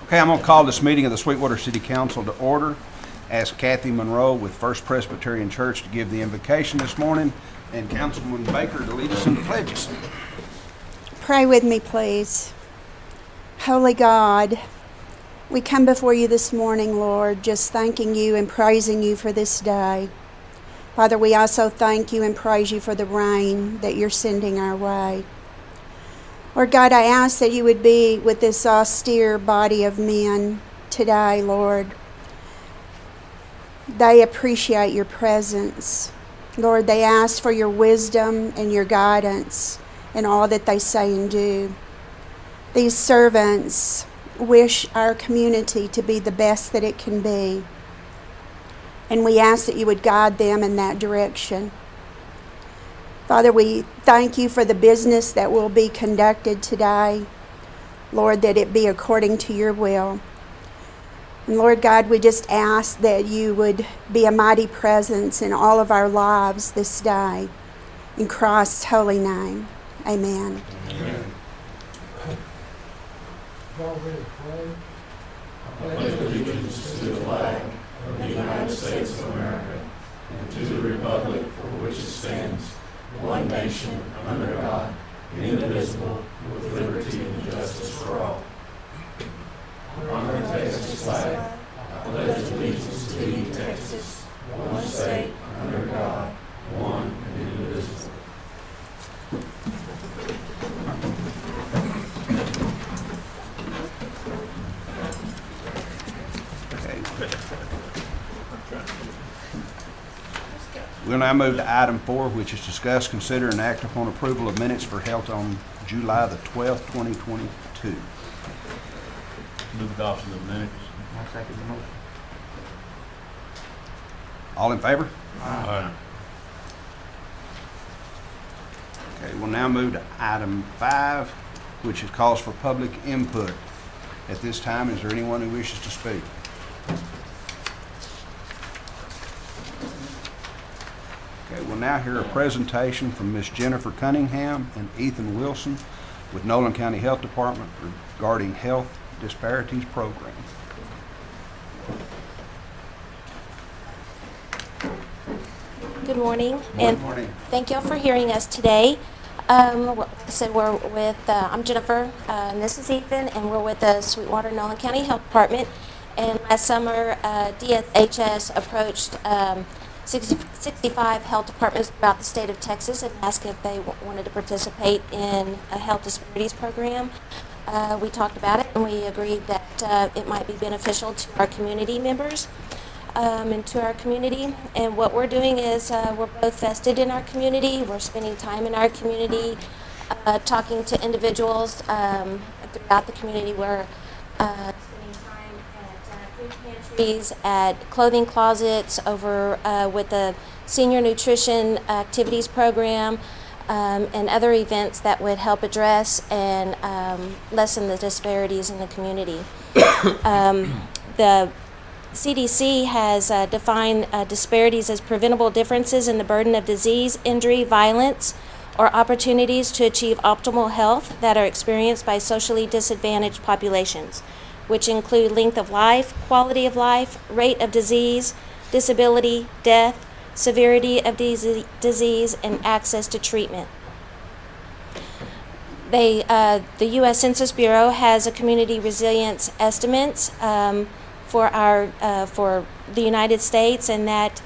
Okay, I'm going to call this meeting of the Sweetwater City Council to order. Ask Kathy Monroe with First Presbyterian Church to give the invocation this morning, and Councilman Baker to lead us in the pledges. Pray with me, please. Holy God, we come before you this morning, Lord, just thanking you and praising you for this day. Father, we also thank you and praise you for the rain that you're sending our way. Lord God, I ask that you would be with this austere body of men today, Lord. They appreciate your presence. Lord, they ask for your wisdom and your guidance in all that they say and do. These servants wish our community to be the best that it can be. And we ask that you would guide them in that direction. Father, we thank you for the business that will be conducted today. Lord, that it be according to your will. And Lord God, we just ask that you would be a mighty presence in all of our lives this day. In Christ's holy name, amen. Amen. Y'all ready to pray? I pledge allegiance to the flag of the United States of America and to the republic for which it stands, one nation, under God, indivisible, with liberty and justice for all. Honor and Texas flag. I pledge allegiance to thee, Texas, one state, under God, one and indivisible. We'll now move to item 4, which is discuss, consider, and act upon approval of minutes for held on July the 12th, 2022. Move adoption of minutes. I'll second the motion. All in favor? Aye. Okay, we'll now move to item 5, which is calls for public input. At this time, is there anyone who wishes to speak? Okay, we'll now hear a presentation from Ms. Jennifer Cunningham and Ethan Wilson with Nolan County Health Department regarding Health Disparities Program. Good morning, Good and morning. thank you all for hearing us today. So we're with, I'm Jennifer, and this is Ethan, and we're with the Sweetwater Nolan County Health Department. And last summer, DSHS approached 65 health departments throughout the state of Texas and asked if they wanted to participate in a health disparities program. We talked about it, and we agreed that it might be beneficial to our community members. And to our community. And what we're doing is we're both vested in our community. We're spending time in our community, talking to individuals throughout the community. We're spending time at food pantries, at clothing closets, over with the senior nutrition activities program, and other events that would help address and lessen the disparities in the community. The CDC has defined disparities as preventable differences in the burden of disease, injury, violence, or opportunities to achieve optimal health that are experienced by socially disadvantaged populations, which include length of life, quality of life, rate of disease, disability, death, severity of disease, and access to treatment. The U.S. Census Bureau has a community resilience estimates for the United States, and that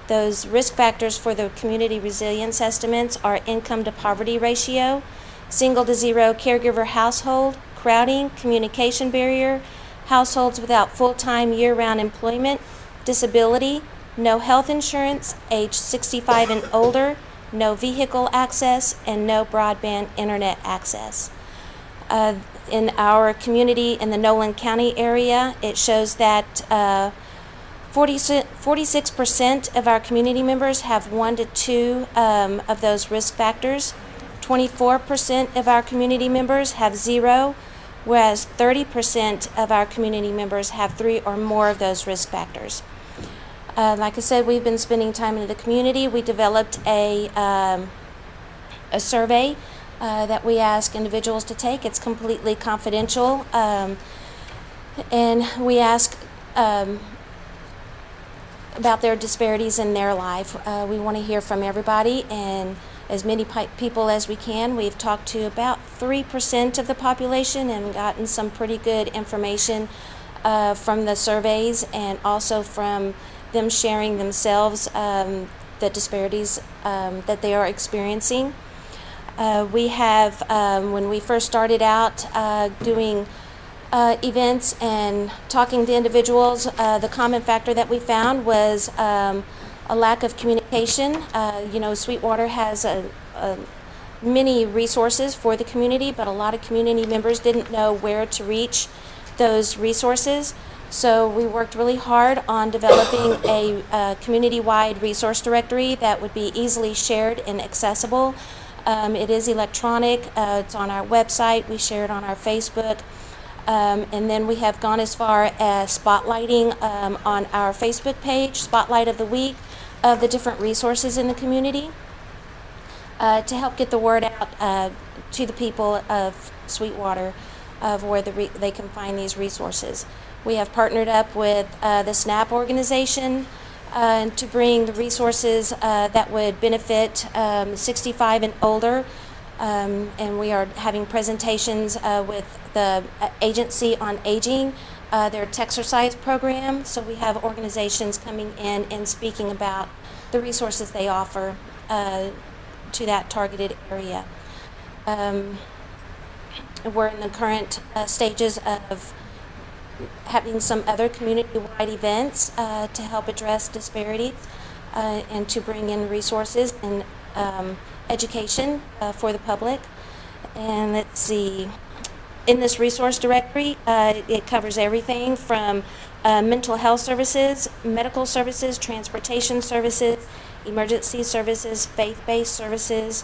those risk factors for the community resilience estimates are income to poverty ratio, single to zero caregiver household, overcrowding, communication barrier, households without full-time year-round employment, disability, no health insurance, age 65 and older, no vehicle access, and no broadband internet access. In our community in the Nolan County area, it shows that 46% of our community members have 1 to 2 of those risk factors. 24% of our community members have 0, whereas 30% of our community members have 3 or more of those risk factors. Like I said, we've been spending time in the community. We developed a survey that we ask individuals to take. It's completely confidential, and we ask about their disparities in their life. We want to hear from everybody and as many people as we can. We've talked to about 3% of the population and gotten some pretty good information from the surveys and also from them sharing themselves the disparities that they are experiencing. We have, when we first started out doing events and talking to individuals, the common factor that we found was a lack of communication. Sweetwater has many resources for the community, but a lot of community members didn't know where to reach those resources. So we worked really hard on developing a community-wide resource directory that would be easily shared and accessible. It is electronic. It's on our website. We share it on our Facebook. And then we have gone as far as spotlighting on our Facebook page, Spotlight of the Week, of the different resources in the community to help get the word out to the people of Sweetwater of where they can find these resources. We have partnered up with the SNAP organization to bring the resources that would benefit 65 and older. And we are having presentations with the Agency on Aging, their Texercise program. So we have organizations coming in and speaking about the resources they offer to that targeted area. We're in the current stages of having some other community-wide events to help address disparities and to bring in resources and education for the public. And let's see, in this resource directory, it covers everything from mental health services, medical services, transportation services, emergency services, faith-based services,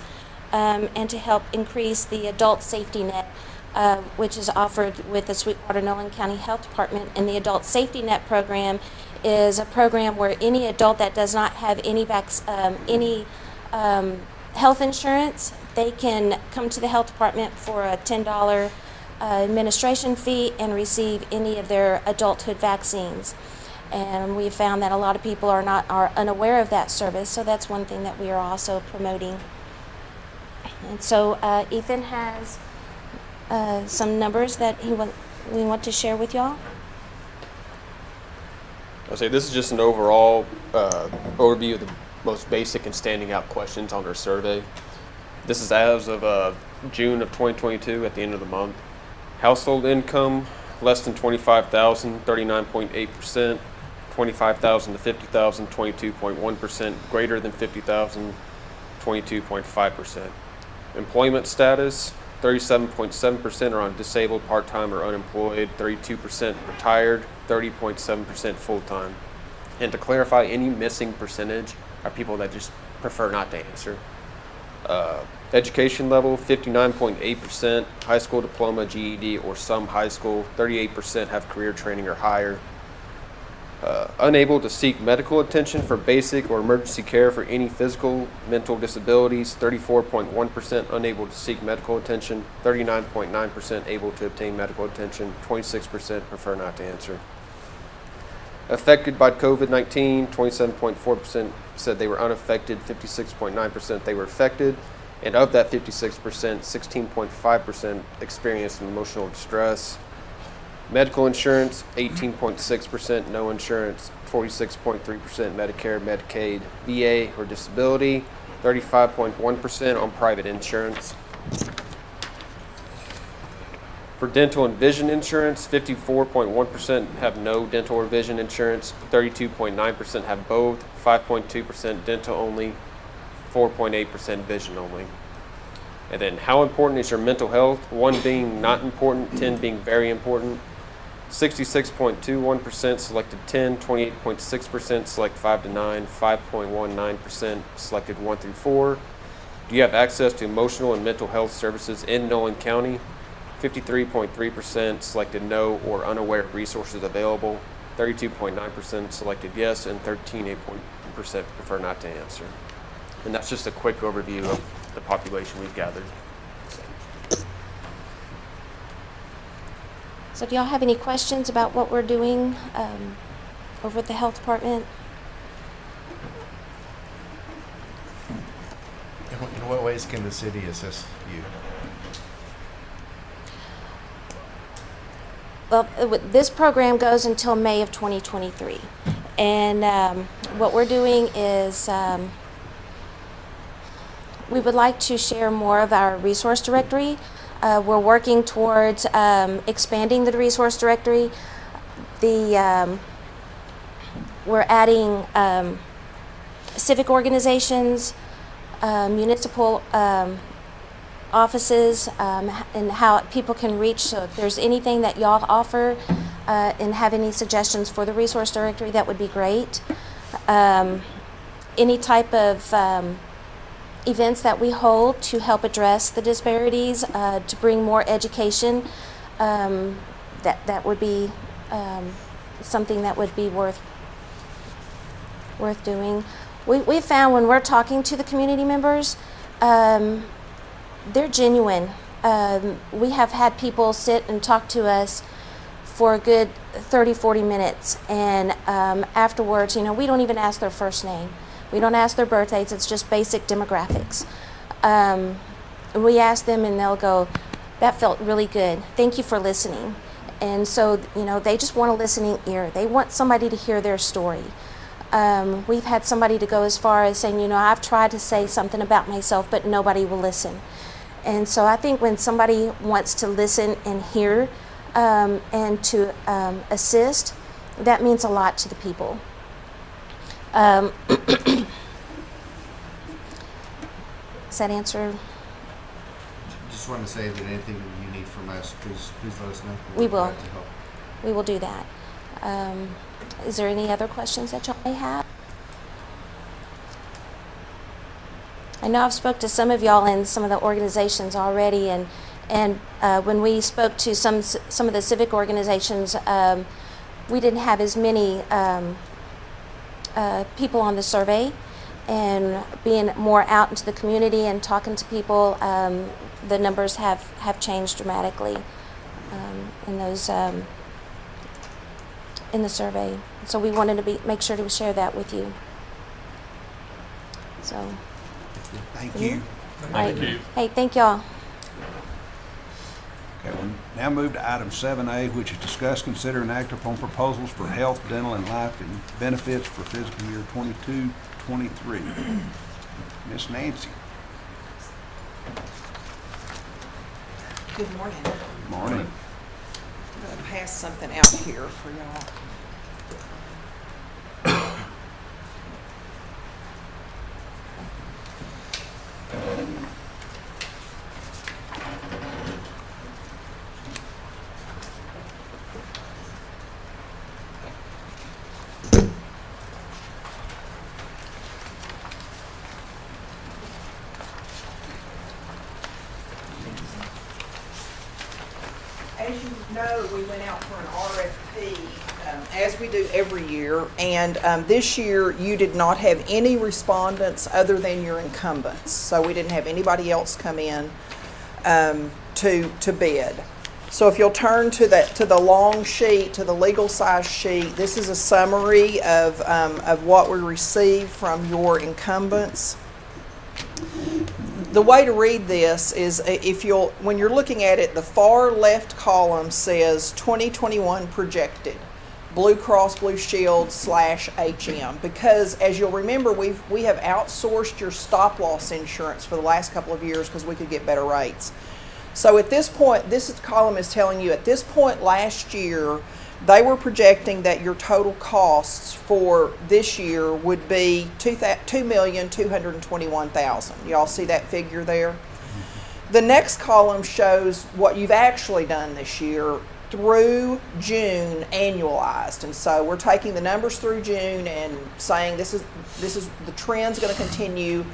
and to help increase the adult safety net, which is offered with the Sweetwater Nolan County Health Department. And the Adult Safety Net program is a program where any adult that does not have any health insurance, they can come to the health department for a $10 administration fee and receive any of their adulthood vaccines. And we found that a lot of people are unaware of that service, so that's one thing that we are also promoting. And so Ethan has some numbers that we want to share with y'all. I'll say this is just an overall overview of the most basic and standing out questions on our survey. This is as of June of 2022 at the end of the month. Household income, less than 25,000, 39.8%, 25,000 to 50,000, 22.1%, greater than 50,000, 22.5%. Employment status, 37.7% are on disabled, part-time, or unemployed, 32% retired, 30.7% full-time. And to clarify, any missing percentage are people that just prefer not to answer. Education level, 59.8%, high school diploma, GED, or some high school, 38% have career training or higher. Unable to seek medical attention for basic or emergency care for any physical, mental disabilities, 34.1% unable to seek medical attention, 39.9% able to obtain medical attention, 26% prefer not to answer. Affected by COVID-19, 27.4% said they were unaffected, 56.9% they were affected, and of that 56%, 16.5% experienced emotional distress. Medical insurance, 18.6%, no insurance, 46.3% Medicare, Medicaid, VA, or disability, 35.1% on private insurance. For dental and vision insurance, 54.1% have no dental or vision insurance, 32.9% have both, 5.2% dental only, 4.8% vision only. And then how important is your mental health? 1 being not important, 10 being very important. 66.21% selected 10, 28.6% select 5 to 9, 5.19% selected 1 through 4. Do you have access to emotional and mental health services in Nolan County? 53.3% selected no or unaware of resources available. 32.9% selected yes, and 13.8% prefer not to answer. And that's just a quick overview of the population we've gathered. So do y'all have any questions about what we're doing over at the health department? In what ways can the city assist you? Well, this program goes until May of 2023. And what we're doing is we would like to share more of our resource directory. We're working towards expanding the resource directory. We're adding civic organizations, municipal offices, and how people can reach. So if there's anything that y'all offer and have any suggestions for the resource directory, that would be great. Any type of events that we hold to help address the disparities, to bring more education, that would be something that would be worth doing. We found when we're talking to the community members, they're genuine. We have had people sit and talk to us for a good 30, 40 minutes, and afterwards, we don't even ask their first name. We don't ask their birthdays. It's just basic demographics. We ask them and they'll go, that felt really good. Thank you for listening. And so, they just want a listening ear. They want somebody to hear their story. We've had somebody to go as far as saying, I've tried to say something about myself, but nobody will listen. And so I think when somebody wants to listen and hear and to assist, that means a lot to the people. Does that answer? Just want to say that anything that you need from us, please let us know. We We're will. glad to help. We will do that. Is there any other questions that y'all may have? I know I've spoke to some of y'all in some of the organizations already, and when we spoke to some of the civic organizations, we didn't have as many people on the survey, and being more out into the community and talking to people, the numbers have changed dramatically in those in the survey. So we wanted to make sure to share that with you. So, Thank you. all right. Thank you. Hey, thank y'all. Okay, we'll now move to item 7A, which is discuss, consider, and act upon proposals for health, dental, and life and benefits for fiscal year 22-23. Miss Nancy. Good morning. Morning. I'm going to pass something out here for y'all. As you know, we went out for an RFP, as we do every year, and this year you did not have any respondents other than your incumbents. So we didn't have anybody else come in to bid. So if you'll turn to the long sheet, to the legal size sheet, this is a summary of what we received from your incumbents. The way to read this is when you're looking at it, the far left column says 2021 projected, Blue Cross Blue Shield /HM, because as you'll remember, we have outsourced your stop loss insurance for the last couple of years because we could get better rates. So at this point, column is telling you at this point last year, they were projecting that your total costs for this year would be $2,221,000. Y'all see that figure there? The next column shows what you've actually done this year through June annualized. And so we're taking the numbers through June and saying this is the trend's going to continue.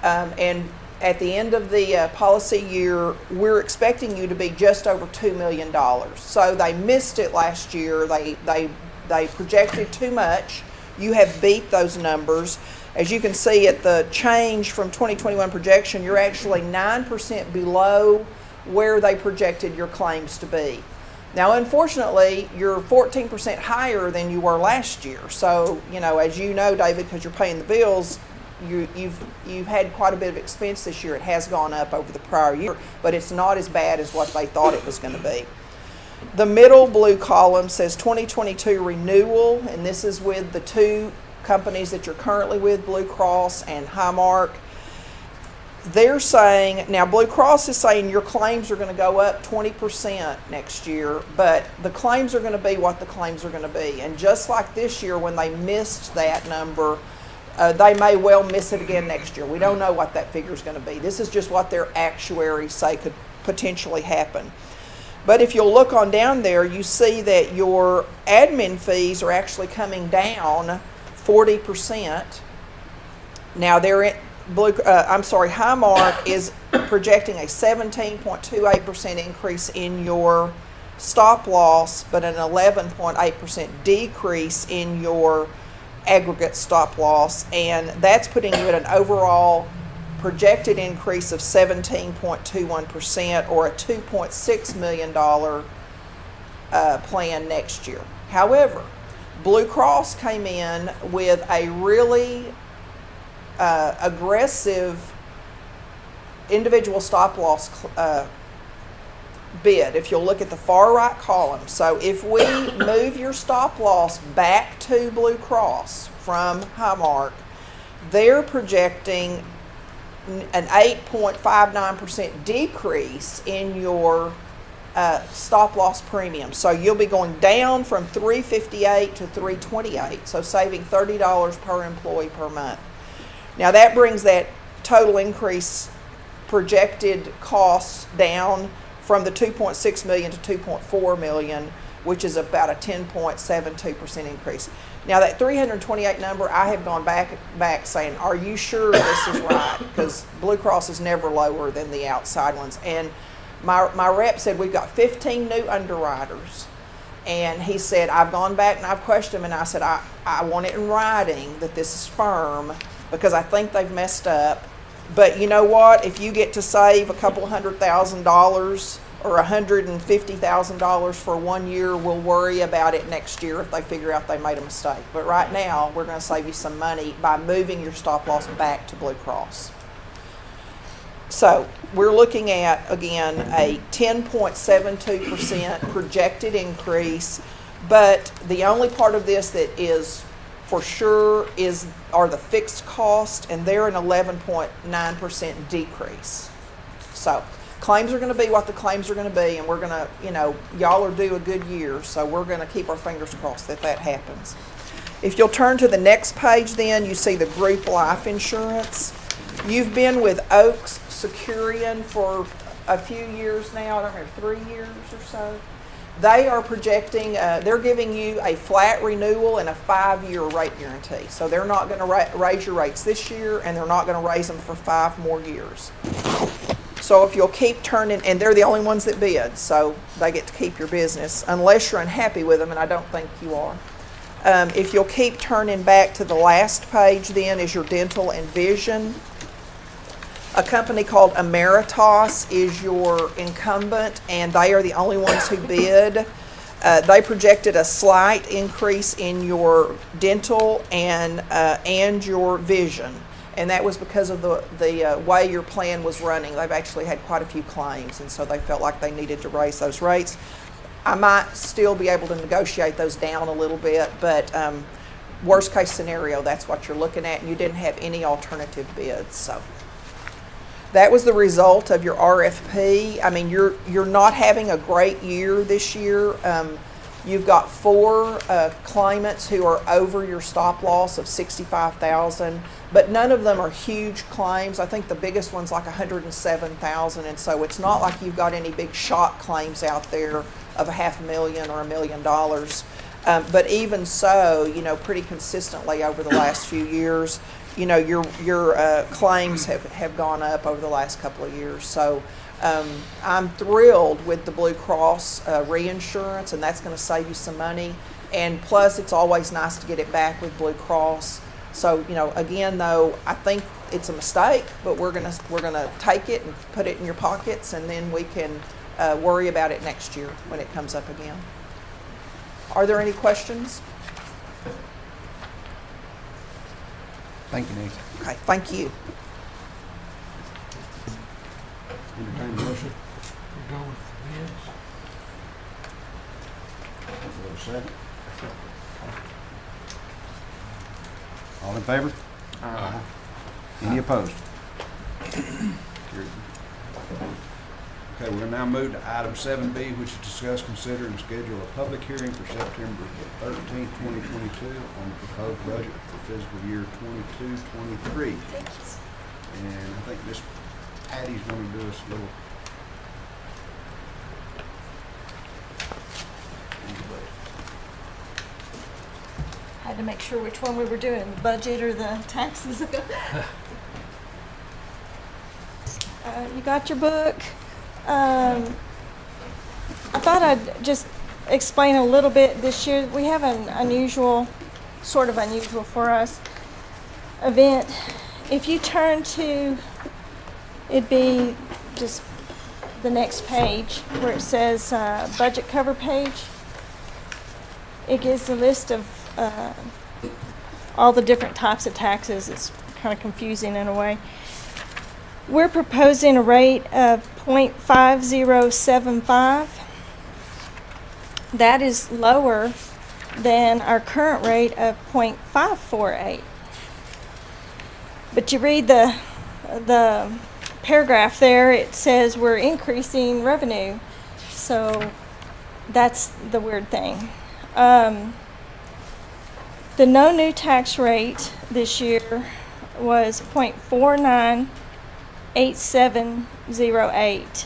And at the end of the policy year, we're expecting you to be just over $2 million. So they missed it last year. They projected too much. You have beat those numbers. As you can see at the change from 2021 projection, you're actually 9% below where they projected your claims to be. Now, unfortunately, you're 14% higher than you were last year. So, as you know, David, because you're paying the bills, you've had quite a bit of expense this year. It has gone up over the prior year, but it's not as bad as what they thought it was going to be. The middle blue column says 2022 renewal, and this is with the two companies that you're currently with, Blue Cross and Highmark. They're saying, now Blue Cross is saying your claims are going to go up 20% next year, but the claims are going to be what the claims are going to be. And just like this year when they missed that number, they may well miss it again next year. We don't know what that figure is going to be. This is just what their actuaries say could potentially happen. But if you'll look on down there, you see that your admin fees are actually coming down 40%. Now Highmark is projecting a 17.28% increase in your stop loss, but an 11.8% decrease in your aggregate stop loss, and that's putting you at an overall projected increase of 17.21%, or a $2.6 million plan next year. However, Blue Cross came in with a really aggressive individual stop loss bid. If you'll look at the far right column, so if we move your stop loss back to Blue Cross from Highmark, they're projecting an 8.59% decrease in your stop loss premium. So you'll be going down from $358 to $328, so saving $30 per employee per month. Now that brings that total increase projected costs down from the $2.6 million to $2.4 million, which is about a 10.72% increase. Now that 328 number, I have gone back saying, are you sure this is right? Because Blue Cross is never lower than the outside ones. And my rep said, we've got 15 new underwriters. And he said, I've gone back and I've questioned him, and I said, I want it in writing that this is firm, because I think they've messed up. But you know what? If you get to save a couple $100,000 or $150,000 for 1 year, we'll worry about it next year if they figure out they made a mistake. But right now, we're going to save you some money by moving your stop loss back to Blue Cross. So we're looking at, again, a 10.72% projected increase, but the only part of this that is for sure are the fixed costs, and they're an 11.9% decrease. So claims are going to be what the claims are going to be, and we're going to, y'all are due a good year, so we're going to keep our fingers crossed that happens. If you'll turn to the next page, then you see the group life insurance. You've been with Oaks Securian for a few years now, I don't remember, 3 years or so. They are projecting, they're giving you a flat renewal and a 5-year rate guarantee. So they're not going to raise your rates this year, and they're not going to raise them for 5 more years. So if you'll keep turning, and they're the only ones that bid, so they get to keep your business, unless you're unhappy with them, and I don't think you are. If you'll keep turning back to the last page, then is your dental and vision. A company called Emeritus is your incumbent, and they are the only ones who bid. They projected a slight increase in your dental and your vision, and that was because of the way your plan was running. They've actually had quite a few claims, and so they felt like they needed to raise those rates. I might still be able to negotiate those down a little bit, but worst case scenario, that's what you're looking at, and you didn't have any alternative bids. So That was the result of your RFP. I mean, you're not having a great year this year. You've got 4 claimants who are over your stop loss of 65,000, but none of them are huge claims. I think the biggest one's like 107,000, and so it's not like you've got any big shock claims out there of $500,000 or $1 million. But even so, you know, pretty consistently over the last few years, you know, your claims have gone up over the last couple of years. So I'm thrilled with the Blue Cross reinsurance, and that's going to save you some money. And plus, it's always nice to get it back with Blue Cross. So, you know, again, though, I think it's a mistake, but we're gonna take it and put it in your pockets, and then we can worry about it next year when it comes up again. Are there any questions? Thank you, Nancy. Okay, thank you. Entertain a motion. We'll go with the bids. Second. All in favor? Any opposed? Carried. Okay, we'll now move to item 7B, which is discuss, consider, and schedule a public hearing for September 13th, 2022 on the proposed budget for fiscal year 22-23. And I think Miss Patty's going to do us a little. Had to make sure which one we were doing, the budget or the taxes. You got your book. I thought I'd just explain a little bit this year. We have an unusual, sort of unusual for us, event. If you turn to, it'd be just the next page where it says budget cover page. It gives a list of all the different types of taxes. It's kind of confusing in a way. We're proposing a rate of 0.5075. That is lower than our current rate of 0.548. But you read the paragraph there, it says we're increasing revenue. So that's the weird thing. The no new tax rate this year was 0.498708,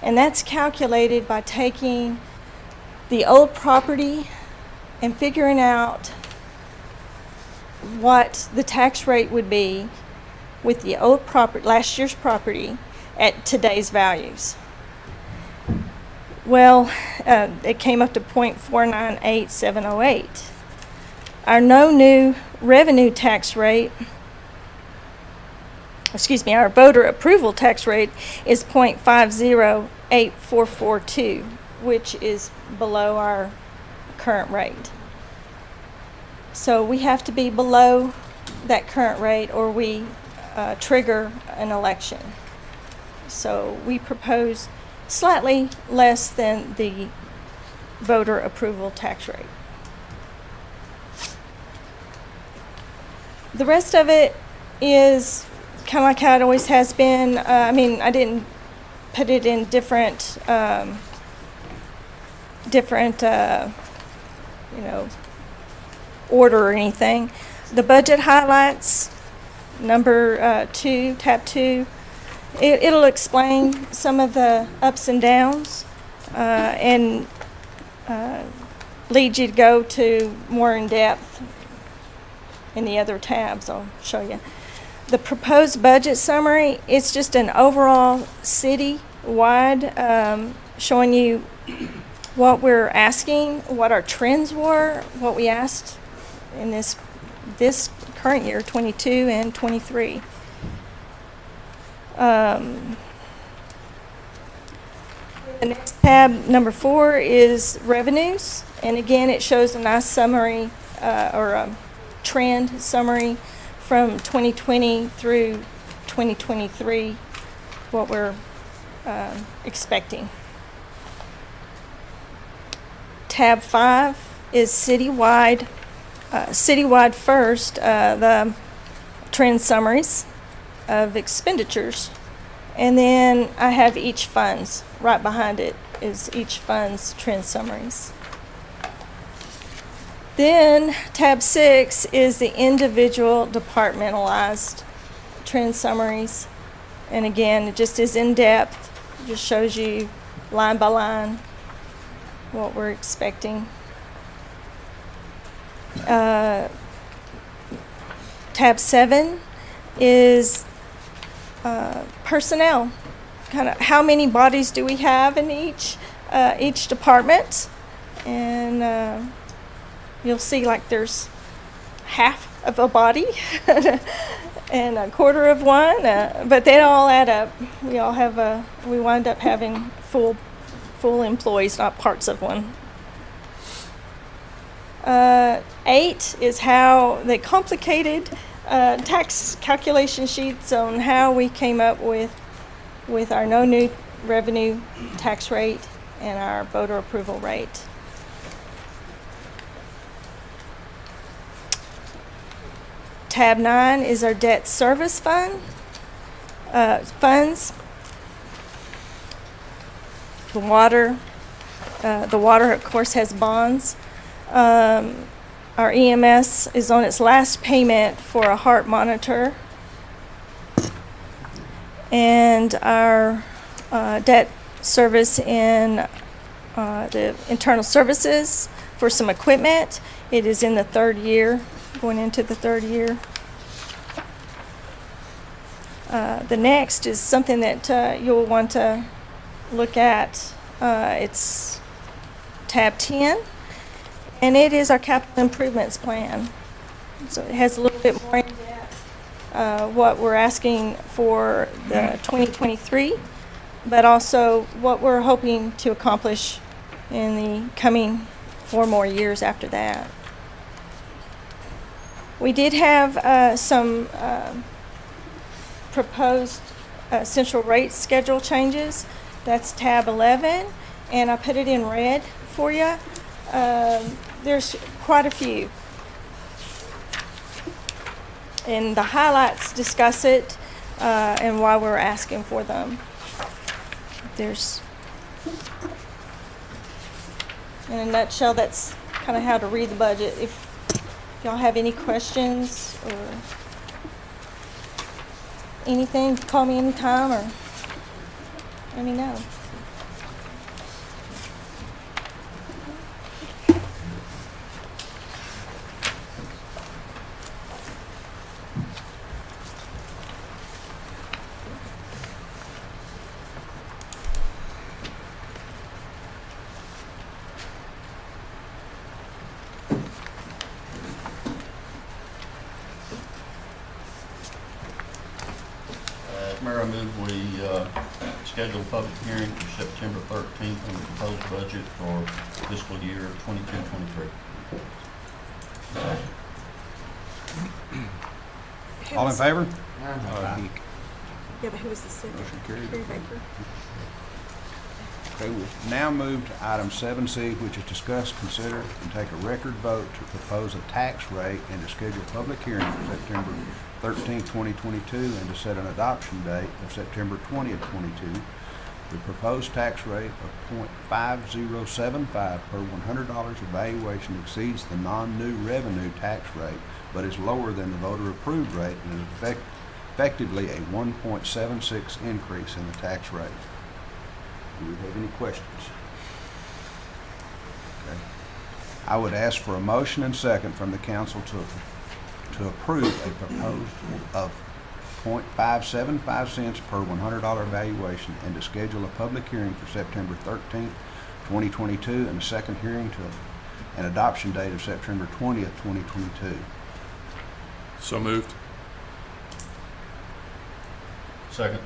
and that's calculated by taking the old property and figuring out what the tax rate would be with the old property, last year's property, at today's values. Well, it came up to 0.498708. Our no new revenue tax rate, our voter approval tax rate is 0.508442, which is below our current rate. So we have to be below that current rate or we trigger an election. So we propose slightly less than the voter approval tax rate. The rest of it is kind of like how it always has been. I mean, I didn't put it in different order or anything. The budget highlights, number 2, tab 2, it'll explain some of the ups and downs and lead you to go to more in depth in the other tabs. I'll show you. The proposed budget summary, it's just an overall city-wide showing you what we're asking, what our trends were, what we asked in this current year, 22 and 23. The next tab, number 4, is revenues, and again it shows a nice summary or a trend summary from 2020 through 2023, what we're expecting. Tab 5 is citywide. Citywide first, the trend summaries of expenditures. And then I have each fund's, right behind it is each fund's trend summaries. Then tab 6 is the individual departmentalized trend summaries. And again, it just is in depth, just shows you line by line what we're expecting. Tab 7 is personnel. Kind of how many bodies do we have in each department, and you'll see like there's half of a body and a quarter of one, but they all add up. We all have we wind up having full employees, not parts of one. 8 is how the complicated tax calculation sheets on how we came up with our no new revenue tax rate and our voter approval rate. Tab 9 is our debt service funds. The water, of course, has bonds. Our EMS is on its last payment for a heart monitor. And our debt service in the internal services for some equipment, it is in the 3rd year, going into the 3rd year. The next is something that you'll want to look at. It's tab 10, and it is our capital improvements plan. So it has a little bit more in depth what we're asking for the 2023, but also what we're hoping to accomplish in the coming 4 more years after that. We did have some proposed central rate schedule changes. That's tab 11, and I put it in red for you. There's quite a few. And the highlights discuss it and why we're asking for them. There's, in a nutshell, that's kind of how to read the budget. If y'all have any questions or anything, call me anytime or let me know. Mayor, I move we schedule a public hearing for September 13th on the proposed budget for fiscal year 22-23. All in favor? Yeah, but who was the second? Motion carried. Terry Baker. Okay, we've now moved to item 7C, which is discuss, consider, and take a record vote to propose a tax rate and to schedule a public hearing for September 13th, 2022, and to set an adoption date of September 20th, 22. The proposed tax rate of .5075 per $100 evaluation exceeds the non-new revenue tax rate, but is lower than the voter-approved rate and is effectively a 1.76 increase in the tax rate. Do we have any questions? Okay. I would ask for a motion and second from the council to approve a proposed of .575 cents per $100 valuation and to schedule a public hearing for September 13th, 2022, and a second hearing to an adoption date of September 20th, 2022. So moved. Second.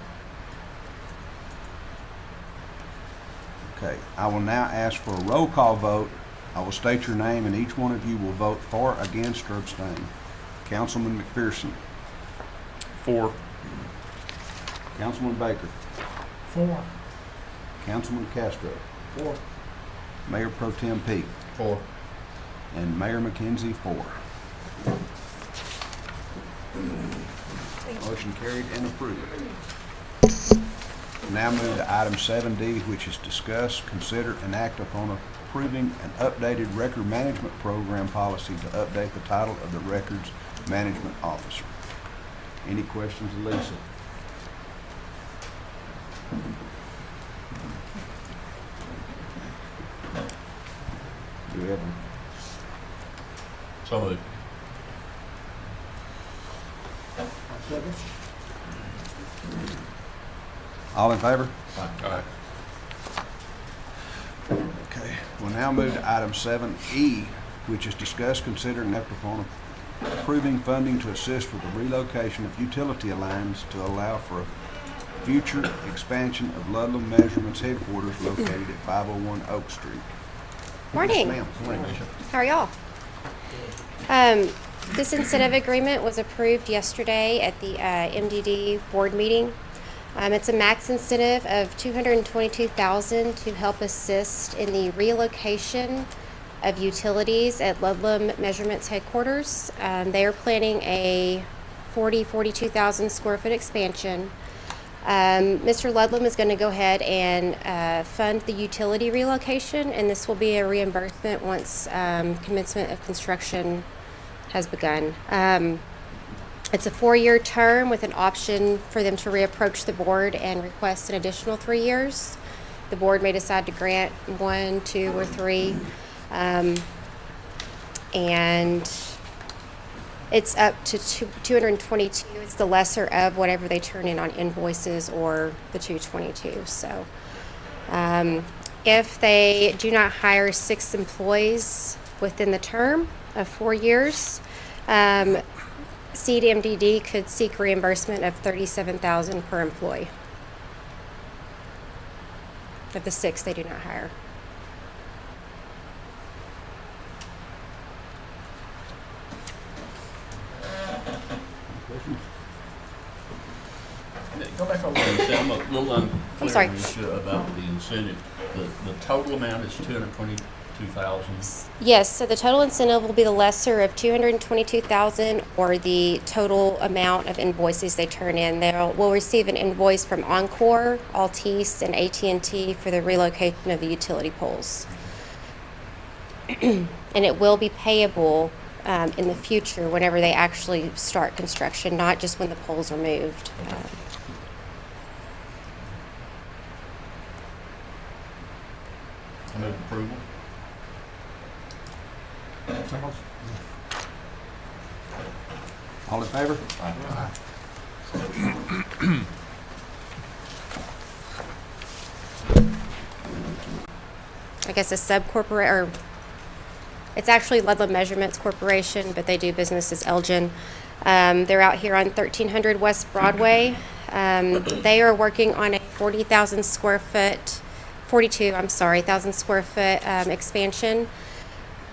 Okay, I will now ask for a roll call vote. I will state your name and each one of you will vote for, against, or abstain. Councilman McPherson. 4. Councilman Baker. 4. Councilman Castro. 4. Mayor Pro Tem Peake. 4. And Mayor McKenzie, 4. Motion carried and approved. We'll now move to item 7D, which is discuss, consider, and act upon approving an updated record management program policy to update the title of the Records Management Officer. Any questions, Lisa? Do we have a So moved. all in favor? Aye. Okay, we'll now move to item 7E, which is discuss, consider, and act upon approving funding to assist with the relocation of utility lines to allow for a future expansion of Ludlam Measurements headquarters located at 501 Oak Street. Morning. Yes, ma'am. Morning, Lisa. How are y'all? This incentive agreement was approved yesterday at the MDD board meeting. It's a max incentive of $222,000 to help assist in the relocation of utilities at Ludlam Measurements headquarters. They are planning a 42,000 square foot expansion. Mr. Ludlam is going to go ahead and fund the utility relocation, and this will be a reimbursement once commencement of construction has begun. It's a 4-year term with an option for them to reapproach the board and request an additional 3 years. The board may decide to grant 1, 2, or 3. And it's up to 222. It's the lesser of whatever they turn in on invoices or the 222. So if they do not hire 6 employees within the term of 4 years, Seed MDD could seek reimbursement of $37,000 per employee of the 6 they do not hire. Go back over the incentive. I'm a little unclear sorry. About the incentive. The total amount is $222,000. Yes, so the total incentive will be the lesser of $222,000 or the total amount of invoices they turn in. They will receive an invoice from Encore, Altice, and AT&T for the relocation of the utility poles. And it will be payable in the future whenever they actually start construction, not just when the poles are moved. I move approval. All in favor? Aye. I guess a sub-corporate, or it's actually Ludlam Measurements Corporation, but they do business as Elgin. They're out here on 1300 West Broadway. They are working on a 42,000 square foot expansion.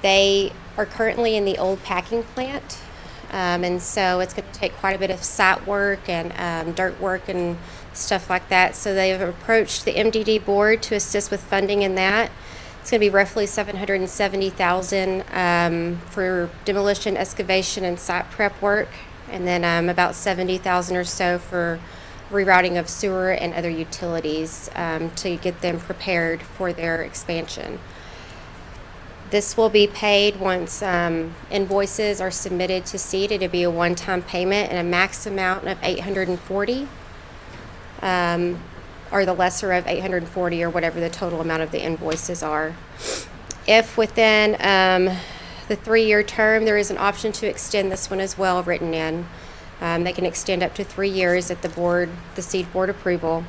They are currently in the old packing plant, and so it's going to take quite a bit of site work and dirt work and stuff like that. So they've approached the MDD board to assist with funding in that. It's going to be roughly $770,000 for demolition, excavation, and site prep work, and then about $70,000 or so for rerouting of sewer and other utilities to get them prepared for their expansion. This will be paid once invoices are submitted to Seed. It'll be a one-time payment and a max amount of $840, or the lesser of $840, or whatever the total amount of the invoices are. If within the 3-year term, there is an option to extend this one as well, written in. They can extend up to 3 years at the Seed board approval.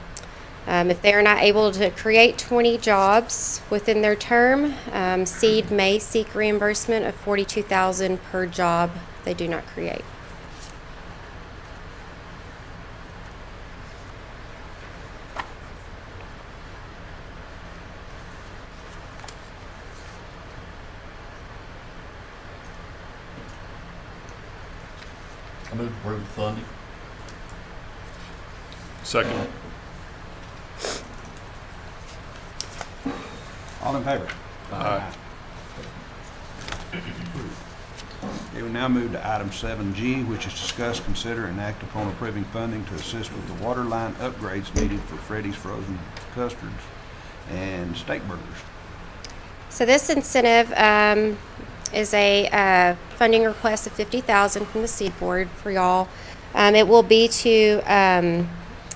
If they are not able to create 20 jobs within their term, Seed may seek reimbursement of $42,000 per job they do not create. I move approval funding. Second. All in favor? Aye. Okay, we now move to item 7G, which is discuss, consider, and act upon approving funding to assist with the water line upgrades needed for Freddy's Frozen Custards and Steak Burgers. So this incentive is a funding request of $50,000 from the Seed Board for y'all. It will be to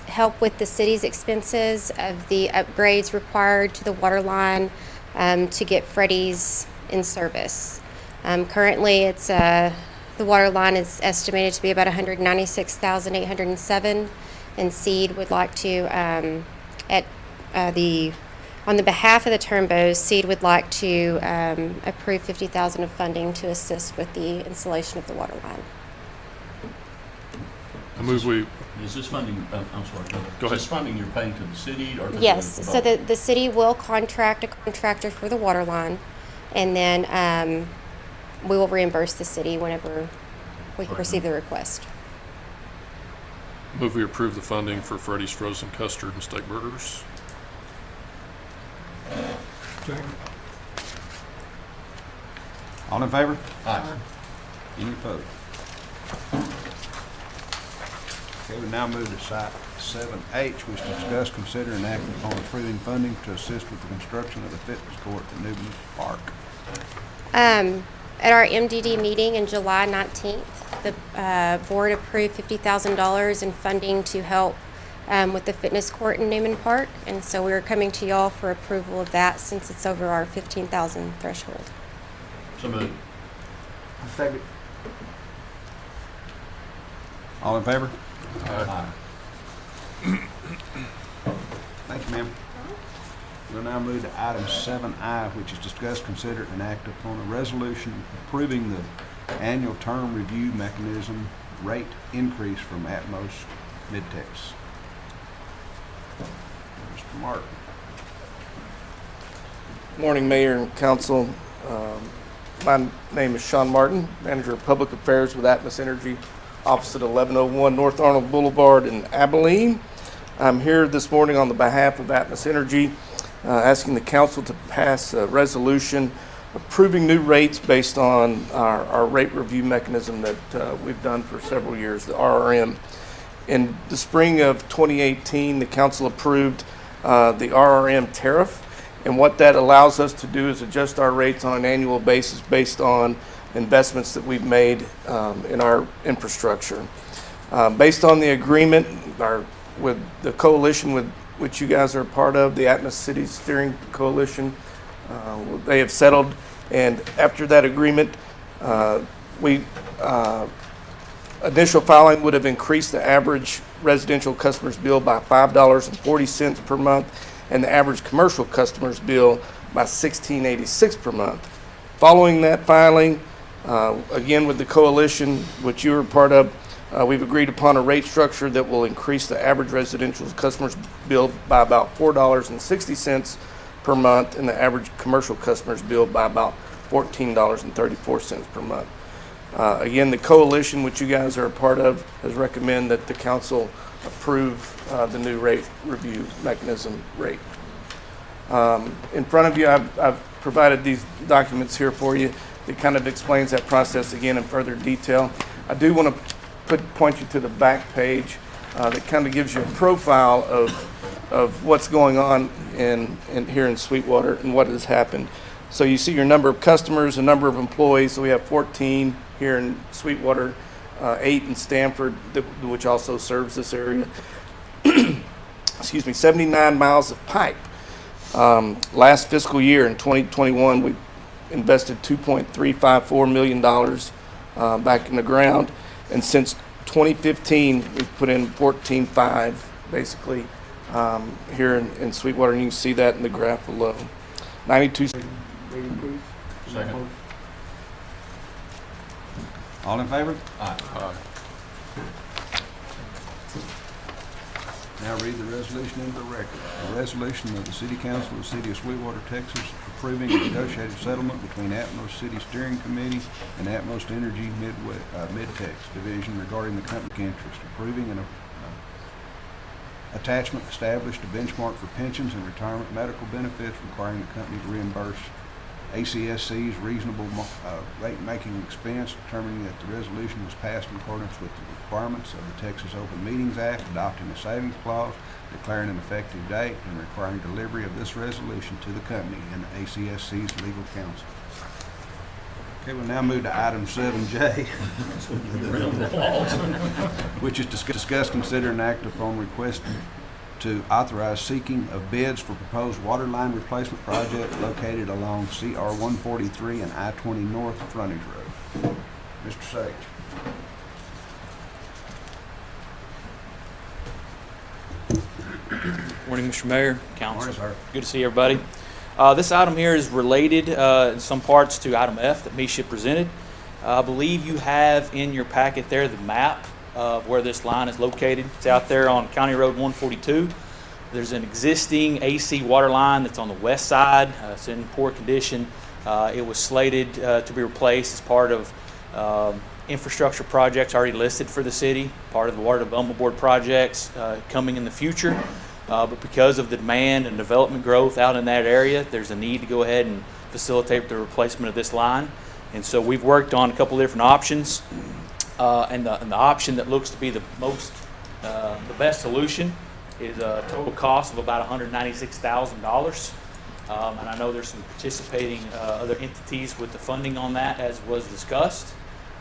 help with the city's expenses of the upgrades required to the water line to get Freddy's in service. Currently, it's the water line is estimated to be about $196,807, and Seed would like to on the behalf of the Turnbows, Seed would like to approve $50,000 of funding to assist with the installation of the water line. I move we, Is this funding, I'm sorry, Go Is ahead. this funding you're paying to the city or to Yes, the so developer? the city will contract a contractor for the water line, and then we will reimburse the city whenever we receive the request. move we approve the funding for Freddy's Frozen Custard and Steak Burgers. Second. All in favor? Aye. Any opposed? Okay, we now move to site 7H, which is discuss, consider, and act upon approving funding to assist with the construction of the fitness court at Newman Park. At our MDD meeting in July 19th, the board approved $50,000 in funding to help with the fitness court in Newman Park, and so we're coming to y'all for approval of that since it's over our $15,000 threshold. So moved. Second. All in favor? Aye. Thank you, ma'am. We'll now move to item 7I, which is discuss, consider, and act upon a resolution approving the annual term review mechanism rate increase from Atmos Midtex. Mr. Martin. Morning, Mayor and Council. My name is Sean Martin, Manager of Public Affairs with Atmos Energy, opposite 1101 North Arnold Boulevard in Abilene. I'm here this morning on the behalf of Atmos Energy, asking the Council to pass a resolution approving new rates based on our rate review mechanism that we've done for several years, the RRM. In the spring of 2018, the Council approved the RRM tariff. And what that allows us to do is adjust our rates on an annual basis based on investments that we've made in our infrastructure. Based on the agreement with the coalition with which you guys are a part of, the Atmos City Steering Coalition, they have settled. And after that agreement, initial filing would have increased the average residential customer's bill by $5.40 per month, and the average commercial customer's bill by $16.86 per month. Following that filing, again with the coalition, which you were part of, we've agreed upon a rate structure that will increase the average residential customer's bill by about $4.60 per month, and the average commercial customer's bill by about $14.34 per month. Again, the coalition, which you guys are a part of, has recommended that the council approve the new rate review mechanism rate. In front of you, I've provided these documents here for you that kind of explains that process again in further detail. I do want to point you to the back page that kind of gives you a profile of what's going on here in Sweetwater and what has happened. So you see your number of customers, the number of employees. So we have 14 here in Sweetwater, 8 in Stanford, which also serves this area. Excuse me, 79 miles of pipe. Last fiscal year in 2021, we invested $2.354 million back in the ground. And since 2015, we've put in 14.5 basically here in Sweetwater. And you can see that in the graph below. 92. Second. All in favor? Aye. Now read the resolution into the record. A resolution of the City Council of the City of Sweetwater, Texas, approving a negotiated settlement between Atmos City Steering Committee and Atmos Energy Midtex Division regarding the company interest, approving an attachment established a benchmark for pensions and retirement medical benefits, requiring the company to reimburse ACSC's reasonable rate-making expense, determining that the resolution was passed in accordance with the requirements of the Texas Open Meetings Act, adopting a savings clause, declaring an effective date, and requiring delivery of this resolution to the company and the ACSC's legal counsel. Okay, we'll now move to item 7J, which is discuss, consider, and act upon request to authorize seeking of bids for proposed water line replacement project located along CR 143 and I-20 North Frontage Road. Mr. Sage. Morning, Mr. Mayor, Council. Morning, sir. Good to see everybody. This item here is related in some parts to item F that Misha presented. I believe you have in your packet there the map of where this line is located. It's out there on County Road 142. There's an existing AC water line that's on the west side. It's in poor condition. It was slated to be replaced as part of infrastructure projects already listed for the city, part of the Water Development Board projects coming in the future. But because of the demand and development growth out in that area, there's a need to go ahead and facilitate the replacement of this line. And so we've worked on a couple different options. And the option that looks to be the best solution is a total cost of about $196,000. And I know there's some participating other entities with the funding on that, as was discussed.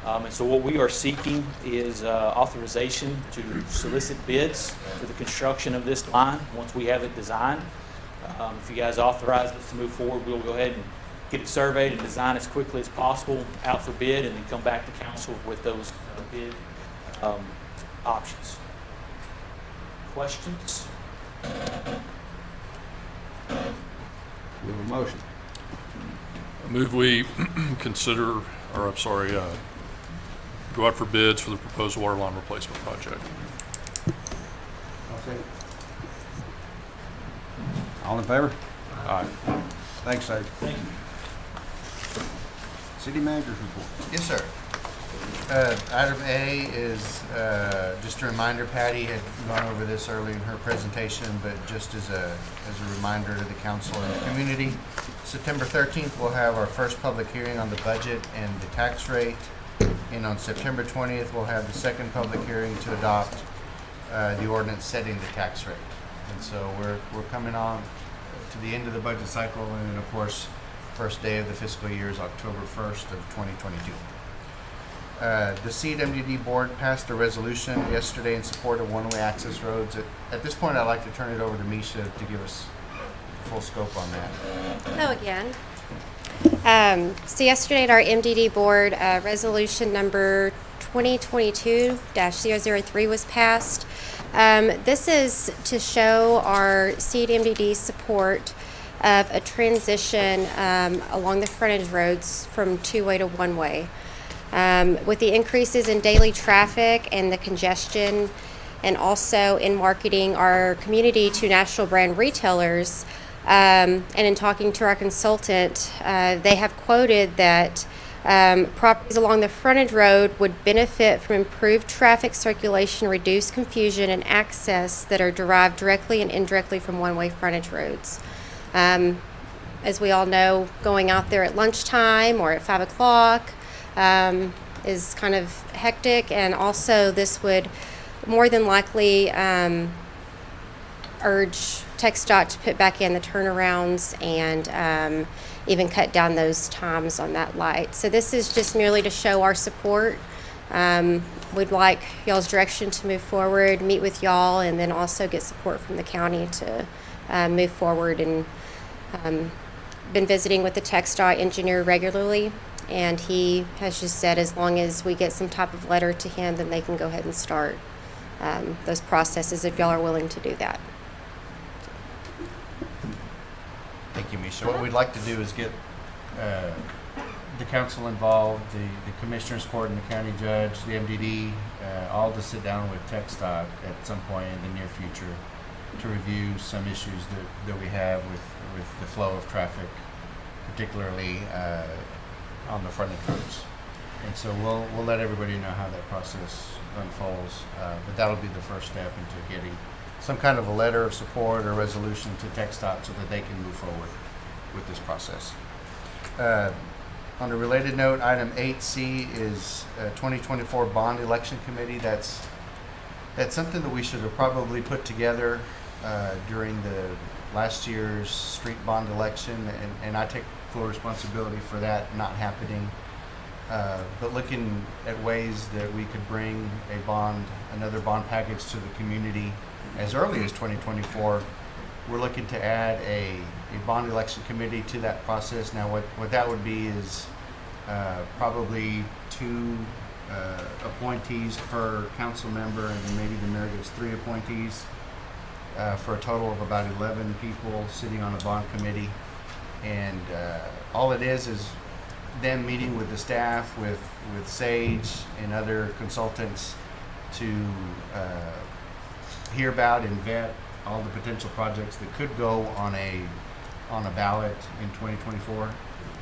And so what we are seeking is authorization to solicit bids for the construction of this line once we have it designed. If you guys authorize us to move forward, we'll go ahead and get it surveyed and design as quickly as possible out for bid, and then come back to council with those bid options. Questions? We have a motion. I move we consider, go out for bids for the proposed water line replacement project. I'll second. All in favor? Aye. Thanks, Sage. Thank you. City manager's report. Yes, sir. Item A is just a reminder. Patty had gone over this early in her presentation, but just as a reminder to the council and the community, September 13th we'll have our first public hearing on the budget and the tax rate, and on September 20th we'll have the second public hearing to adopt the ordinance setting the tax rate. And so we're coming on to the end of the budget cycle, and then of course first day of the fiscal year is October 1st of 2022. The CMDD board passed a resolution yesterday in support of one-way access roads. At this point, I'd like to turn it over to Misha to give us full scope on that. Hello again. So yesterday at our MDD board, resolution number 2022-003 was passed. This is to show our CMDD support of a transition along the frontage roads from two-way to one-way. With the increases in daily traffic and the congestion, and also in marketing our community to national brand retailers, and in talking to our consultant, they have quoted that properties along the frontage road would benefit from improved traffic circulation, reduced confusion, and access that are derived directly and indirectly from one-way frontage roads. As we all know, going out there at lunchtime or at 5 o'clock is kind of hectic, and also this would more than likely urge TxDOT to put back in the turnarounds and even cut down those times on that light. So this is just merely to show our support. We'd like y'all's direction to move forward, meet with y'all, and then also get support from the county to move forward. And been visiting with the TxDOT engineer regularly, and he has just said as long as we get some type of letter to him, then they can go ahead and start those processes if y'all are willing to do that. Thank you, Misha. What we'd like to do is get the council involved, the commissioners court and the county judge, the MDD, all to sit down with TxDOT at some point in the near future to review some issues that we have with the flow of traffic, particularly on the frontage roads. And so we'll let everybody know how that process unfolds, but that'll be the first step into getting some kind of a letter of support or resolution to TxDOT so that they can move forward with this process. On a related note, item 8C is 2024 Bond Election Committee. That's something that we should have probably put together during the last year's street bond election, and I take full responsibility for that not happening. But looking at ways that we could bring another bond package to the community as early as 2024, we're looking to add a bond election committee to that process. Now, what that would be is probably 2 appointees per council member, and then maybe the mayor gets 3 appointees for a total of about 11 people sitting on a bond committee. And all it is them meeting with the staff, with Sage and other consultants to hear about and vet all the potential projects that could go on a ballot in 2024.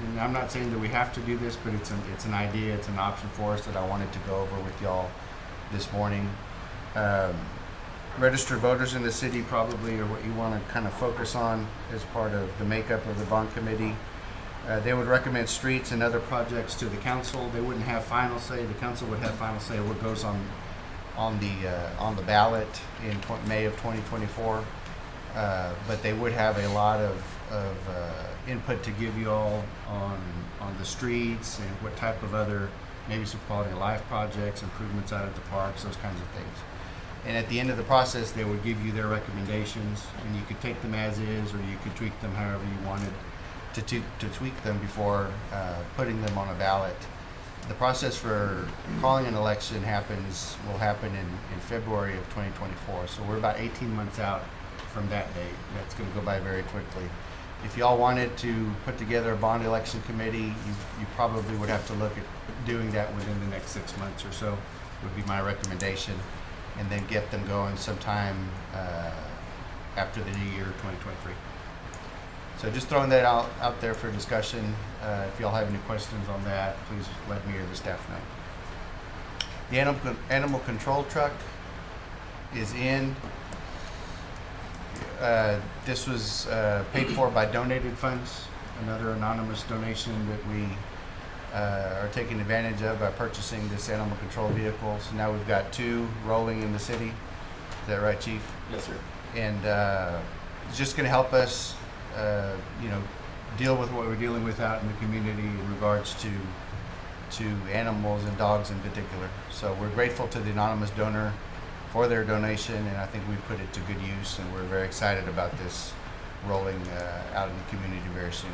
And I'm not saying that we have to do this, but it's an idea, it's an option for us that I wanted to go over with y'all this morning. Registered voters in the city probably are what you want to kind of focus on as part of the makeup of the bond committee. They would recommend streets and other projects to the council. They wouldn't have final say. The council would have final say what goes on the ballot in May of 2024. But they would have a lot of input to give you all on the streets and what type of other, maybe some quality of life projects, improvements out at the parks, those kinds of things. And at the end of the process, they would give you their recommendations, and you could take them as is, or you could tweak them however you wanted to tweak them before putting them on a ballot. The process for calling an election will happen in February of 2024. So we're about 18 months out from that date. That's going to go by very quickly. If y'all wanted to put together a bond election committee, you probably would have to look at doing that within the next 6 months or so, would be my recommendation, and then get them going sometime after the new year, 2023. So just throwing that out there for discussion. If y'all have any questions on that, please let me or the staff know. The animal control truck is in. This was paid for by donated funds, another anonymous donation that we are taking advantage of by purchasing this animal control vehicle. So now we've got 2 rolling in the city. Is that right, Chief? Yes, sir. And it's just going to help us, deal with what we're dealing with out in the community in regards to animals and dogs in particular. So we're grateful to the anonymous donor for their donation, and I think we put it to good use, and we're very excited about this rolling out in the community very soon.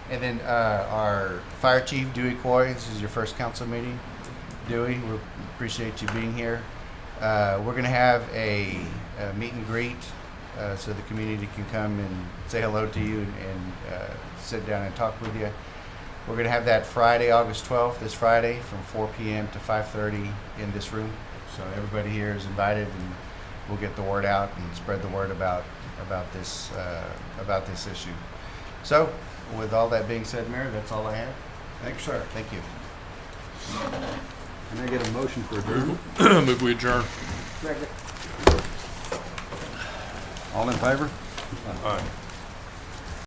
And then our Fire Chief, Dewey Coy, this is your first council meeting. Dewey, we appreciate you being here. We're going to have a meet and greet so the community can come and say hello to you and sit down and talk with you. We're going to have that Friday, August 12th, this Friday, from 4 p.m. to 5:30 in this room. So everybody here is invited, and we'll get the word out and spread the word about this issue. So, with all that being said, Mayor, that's all I have. Thanks, sir. Thank you. Can I get a motion for adjournment? Move we adjourn. All in favor? Aye.